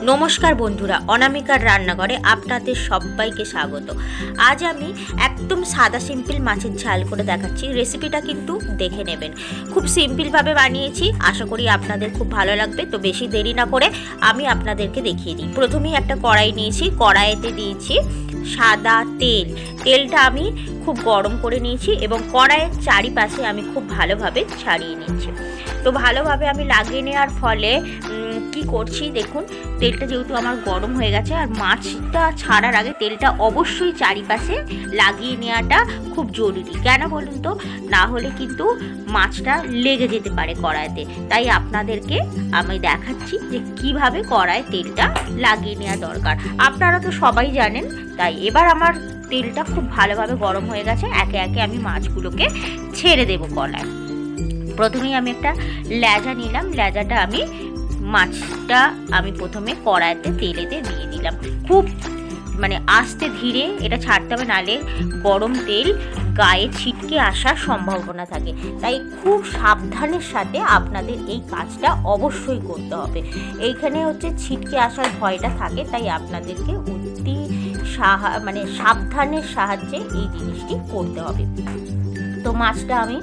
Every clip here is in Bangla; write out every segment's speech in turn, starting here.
নমস্কার বন্ধুরা, অনামিকার রান্নাঘরে আপনাদের সবাইকে স্বাগত। আজ আমি একদম সাদা সিম্পল মাছের ঝাল করে দেখাচ্ছি। রেসিপিটা কিন্তু দেখে নেবেন, খুব সিম্পলভাবে বানিয়েছি, আশা করি আপনাদের খুব ভালো লাগবে। তো বেশি দেরি না করে আমি আপনাদেরকে দেখিয়ে দিই। প্রথমেই একটা কড়াই নিয়েছি, কড়াইতে দিয়েছি সাদা তেল। তেলটা আমি খুব গরম করে নিয়েছি এবং কড়াইয়ের চারিপাশে আমি খুব ভালোভাবে ছাড়িয়ে নিচ্ছি। তো ভালোভাবে আমি লাগিয়ে নেওয়ার ফলে কি করছি দেখুন, তেলটা যেহেতু আমার গরম হয়ে গেছে, আর মাছটা ছাড়ার আগে তেলটা অবশ্যই চারিপাশে লাগিয়ে নেওয়াটা খুব জরুরি। কেন বলুন তো, না হলে কিন্তু মাছটা লেগে যেতে পারে কড়াইতে। তাই আপনাদেরকে আমি দেখাচ্ছি যে কিভাবে কড়াইয়ে তেলটা লাগিয়ে নেওয়া দরকার। আপনারা তো সবাই জানেন। তাই এবার আমার তেলটা খুব ভালোভাবে গরম হয়ে গেছে, একে একে আমি মাছগুলোকে ছেড়ে দেবো কড়ায়। প্রথমেই আমি একটা লেজা নিলাম, লেজাটা আমি মাছটা আমি প্রথমে কড়াইতে তেলেতে দিয়ে দিলাম। খুব আস্তে ধীরে এটা ছাড়তে হবে, নালে গরম তেল গায়ে ছিটকে আসার সম্ভাবনা থাকে। তাই খুব সাবধানের সাথে আপনাদের এই কাজটা অবশ্যই করতে হবে। এইখানে ছিটকে আসার ভয়টা থাকে, তাই আপনাদেরকে অতি সাবধানের সাহায্যে এই জিনিসটি করতে হবে। তো মাছটা আমি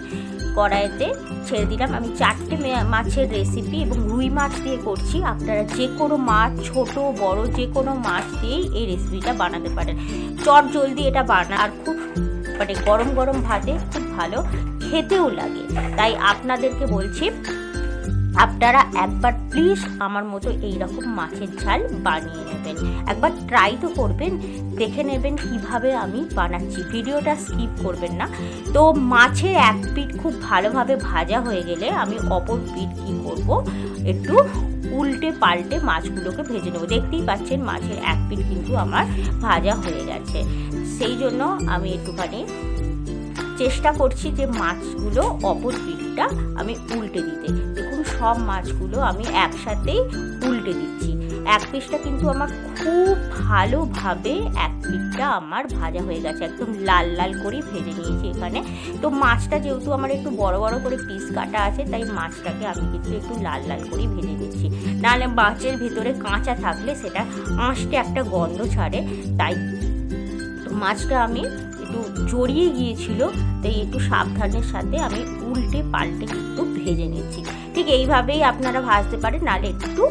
কড়াইতে ছেড়ে দিলাম। আমি 4টে মাছের রেসিপি এবং রুই মাছ দিয়ে করছি। আপনারা যে কোনো মাছ, ছোট বড় যে কোনো মাছ দিয়েই এই রেসিপিটা বানাতে পারেন। চট জলদি এটা বানা, আর খুব গরম গরম ভাতে খুব ভালো খেতেও লাগে। তাই আপনাদেরকে বলছি, আপনারা একবার প্লিজ আমার মতো এইরকম মাছের ঝাল বানিয়ে নেবেন। একবার ট্রাই তো করবেন, দেখে নেবেন কিভাবে আমি বানাচ্ছি। ভিডিওটা স্কিপ করবেন না। তো মাছের এক পিঠ খুব ভালোভাবে ভাজা হয়ে গেলে আমি অপর পিঠ কী করব, একটু উল্টে পাল্টে মাছগুলোকে ভেজে নেব। দেখতেই পাচ্ছেন মাছের এক পিঠ কিন্তু আমার ভাজা হয়ে গেছে। সেই জন্য আমি একটুখানি চেষ্টা করছি যে মাছগুলো অপর পিঠটা আমি উল্টে দিতে। দেখুন সব মাছগুলো আমি একসাথেই উল্টে দিচ্ছি। এক পিঠটা কিন্তু আমার খুব ভালোভাবে এক পিঠটা আমার ভাজা হয়ে গেছে, একদম লাল লাল করে ভেজে নিয়েছি এখানে। তো মাছটা যেহেতু আমার একটু বড় বড় করে পিস কাটা আছে, তাই মাছটাকে আমি কিন্তু একটু লাল লাল করে ভেজে নিচ্ছি। নাহলে মাছের ভেতরে কাঁচা থাকলে সেটা আঁশটে একটা গন্ধ ছাড়ে। তাই মাছটা আমি একটু জড়িয়ে গিয়েছিল, তাই একটু সাবধানের সাথে আমি উল্টে পাল্টে কিন্তু ভেজে নিচ্ছি। ঠিক এইভাবেই আপনারা ভাজতে পারেন, নাহলে একটু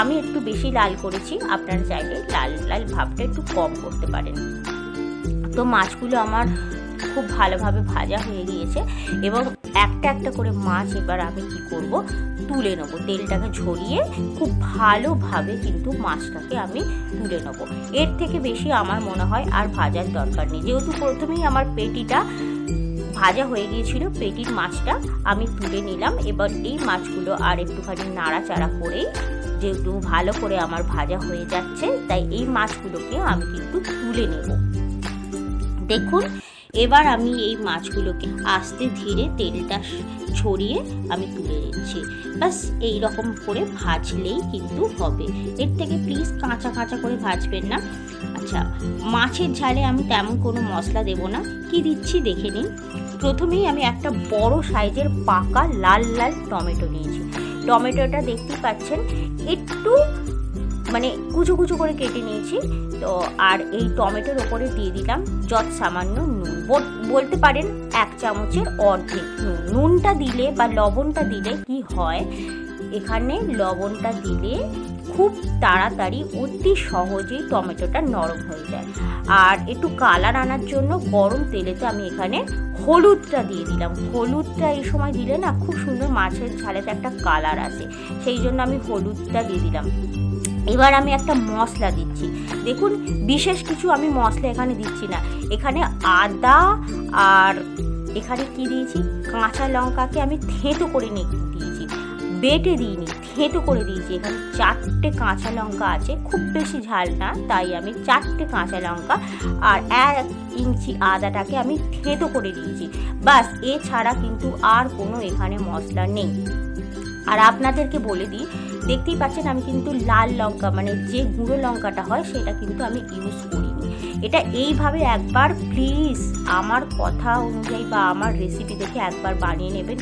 আমি একটু বেশি লাল করেছি, আপনারা চাইলে লাল লাল ভাবটা একটু কম করতে পারেন। তো মাছগুলো আমার খুব ভালোভাবে ভাজা হয়ে গিয়েছে এবং একটা একটা করে মাছ এবার আমি কি করব, তুলে নেবো। তেলটাকে ঝরিয়ে খুব ভালোভাবে কিন্তু মাছটাকে আমি তুলে নেবো। এর থেকে বেশি আমার মনে হয় আর ভাজার দরকার নেই। যেহেতু প্রথমেই আমার পেটিটা ভাজা হয়ে গিয়েছিল, পেটির মাছটা আমি তুলে নিলাম। এবার এই মাছগুলো আর একটুখানি নাড়াচাড়া করেই, যেহেতু ভালো করে আমার ভাজা হয়ে যাচ্ছে, তাই এই মাছগুলোকে আমি কিন্তু তুলে নেব। দেখুন এবার আমি এই মাছগুলোকে আস্তে ধীরে তেলটা ছড়িয়ে আমি তুলে নিচ্ছি। বাস এই রকম করে ভাজলেই কিন্তু হবে। এর থেকে প্লিজ কাঁচা কাঁচা করে ভাজবেন না। আচ্ছা, মাছের ঝালে আমি তেমন কোনো মশলা দেব না। কি দিচ্ছি দেখে নিন। প্রথমেই আমি একটা বড় সাইজের পাকা লাল লাল টমেটো নিয়েছি। টমেটোটা দেখতেই পাচ্ছেন একটু কুচো কুচো করে কেটে নিয়েছি। তো আর এই টমেটোর ওপরে দিয়ে দিলাম সামান্য নুন, বলতে পারেন 1 চামচের অর্ধেক নুন। নুনটা দিলে বা লবণটা দিলে কি হয়, এখানে লবণটা দিলে খুব তাড়াতাড়ি অতি সহজেই টমেটোটা নরম হয়ে যায়। আর একটু কালার আনার জন্য গরম তেলেতে আমি এখানে হলুদটা দিয়ে দিলাম। হলুদটা এই সময় দিলে না খুব সুন্দর মাছের ঝালেতে একটা কালার আসে, সেই জন্য আমি হলুদটা দিয়ে দিলাম। এবার আমি একটা মশলা দিচ্ছি। দেখুন বিশেষ কিছু আমি মশলা এখানে দিচ্ছি না। এখানে আদা আর এখানে কি দিয়েছি, কাঁচা লঙ্কাকে আমি থেঁতো করে দিয়েছি, বেটে দিইনি, থেঁতো করে দিয়েছি। এখানে 4টে কাঁচা লঙ্কা আছে, খুব বেশি ঝাল না, তাই আমি 4টে কাঁচা লঙ্কা আর 1 ইঞ্চি আদাটাকে আমি থেঁতো করে দিয়েছি। বাস, এছাড়া কিন্তু আর কোনো এখানে মশলা নেই। আর আপনাদেরকে বলে দিই, দেখতেই পাচ্ছেন আমি কিন্তু লাল লঙ্কা যে গুঁড়ো লঙ্কাটা হয় সেটা কিন্তু আমি ইউজ করিনি। এটা এইভাবে একবার প্লিজ আমার কথা অনুযায়ী বা আমার রেসিপি দেখে একবার বানিয়ে নেবেন।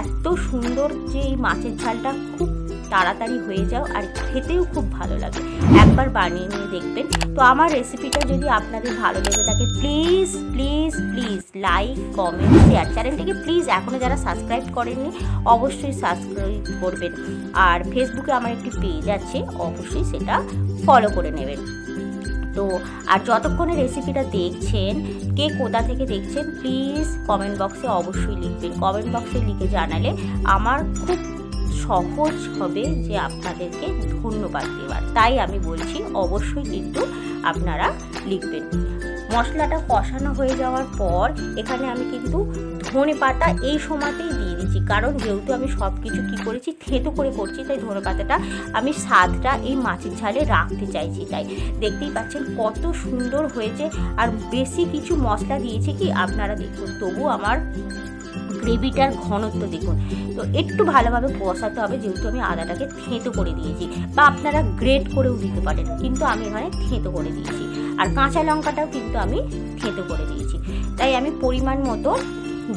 এত সুন্দর যে এই মাছের ঝালটা খুব তাড়াতাড়ি হয়ে যাও আর খেতেও খুব ভালো লাগে। একবার বানিয়ে নিয়ে দেখবেন। তো আমার রেসিপিটা যদি আপনাদের ভালো লেগে থাকে please please please like comment share. চ্যানেলটিকে প্লিজ এখনও যারা সাবস্ক্রাইব করেননি অবশ্যই সাবস্ক্রাইব করবেন। আর ফেসবুকে আমার একটি পেজ আছে, অবশ্যই সেটা ফলো করে নেবেন। তো আর যতক্ষণে রেসিপিটা দেখছেন, কে কোথা থেকে দেখছেন প্লিজ কমেন্ট বক্সে অবশ্যই লিখবেন। কমেন্ট বক্সে লিখে জানালে আমার খুব সহজ হবে যে আপনাদেরকে ধন্যবাদ দেওয়ার। তাই আমি বলছি অবশ্যই কিন্তু আপনারা লিখবেন। মশলাটা কষানো হয়ে যাওয়ার পর এখানে আমি কিন্তু ধনেপাতা এই সময়তেই দিয়ে দিচ্ছি, কারণ যেহেতু আমি সব কিছু কী করেছি থেঁতো করে করছি, তাই ধনেপাতাটা আমি স্বাদটা এই মাছের ঝালে রাখতে চাইছি। তাই দেখতেই পাচ্ছেন কত সুন্দর হয়েছে। আর বেশি কিছু মশলা দিয়েছি কি আপনারা দেখুন, তবু আমার গ্রেভিটার ঘনত্ব দেখুন। তো একটু ভালোভাবে কষাতে হবে, যেহেতু আমি আদাটাকে থেঁতো করে দিয়েছি, বা আপনারা গ্রেট করেও দিতে পারেন, কিন্তু আমি এখানে থেঁতো করে দিয়েছি। আর কাঁচা লঙ্কাটাও কিন্তু আমি থেঁতো করে দিয়েছি। তাই আমি পরিমাণ মতো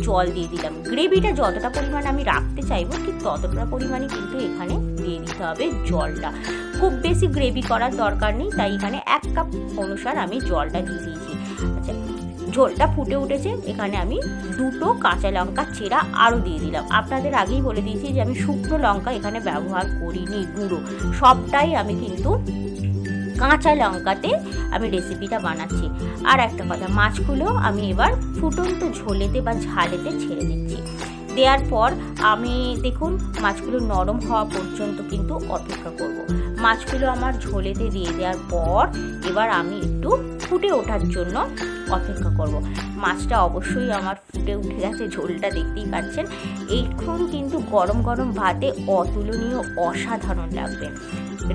জল দিয়ে দিলাম। গ্রেভিটা যতটা পরিমাণ আমি রাখতে চাইবো ঠিক ততটা পরিমাণে কিন্তু এখানে দিয়ে দিতে হবে জলটা। খুব বেশি গ্রেভি করার দরকার নেই, তাই এখানে 1 কাপ অনুসার আমি জলটা দিয়ে দিয়েছি। আচ্ছা, ঝোলটা ফুটে উঠেছে, এখানে আমি 2টো কাঁচা লঙ্কা চেরা আরও দিয়ে দিলাম। আপনাদের আগেই বলে দিয়েছি যে আমি শুকনো লঙ্কা এখানে ব্যবহার করিনি, গুঁড়ো সবটাই আমি কিন্তু কাঁচা লঙ্কাতে আমি রেসিপিটা বানাচ্ছি। আর একটা কথা, মাছগুলো আমি এবার ফুটন্ত ঝোলেতে বা ঝালেতে ছেড়ে দিচ্ছি। দেওয়ার পর আমি দেখুন মাছগুলো নরম হওয়া পর্যন্ত কিন্তু অপেক্ষা করব। মাছগুলো আমার ঝোলেতে দিয়ে দেওয়ার পর এবার আমি একটু ফুটে ওঠার জন্য অপেক্ষা করব। মাছটা অবশ্যই আমার ফুটে উঠে গেছে, ঝোলটা দেখতেই পাচ্ছেন। এখন কিন্তু গরম গরম ভাতে অতুলনীয় অসাধারণ লাগবে।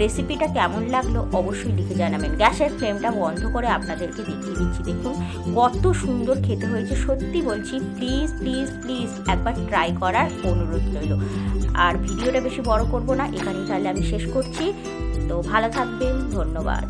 রেসিপিটা কেমন লাগলো অবশ্যই লিখে জানাবেন। গ্যাসের ফ্লেমটা বন্ধ করে আপনাদেরকে দেখিয়ে দিচ্ছি। দেখুন কত সুন্দর খেতে হয়েছে, সত্যি বলছি। প্লিজ প্লিজ প্লিজ একবার ট্রাই করার অনুরোধ রইল। আর ভিডিওটা বেশি বড় করব না, এখানেই তাহলে আমি শেষ করছি। তো ভালো থাকবেন, ধন্যবাদ।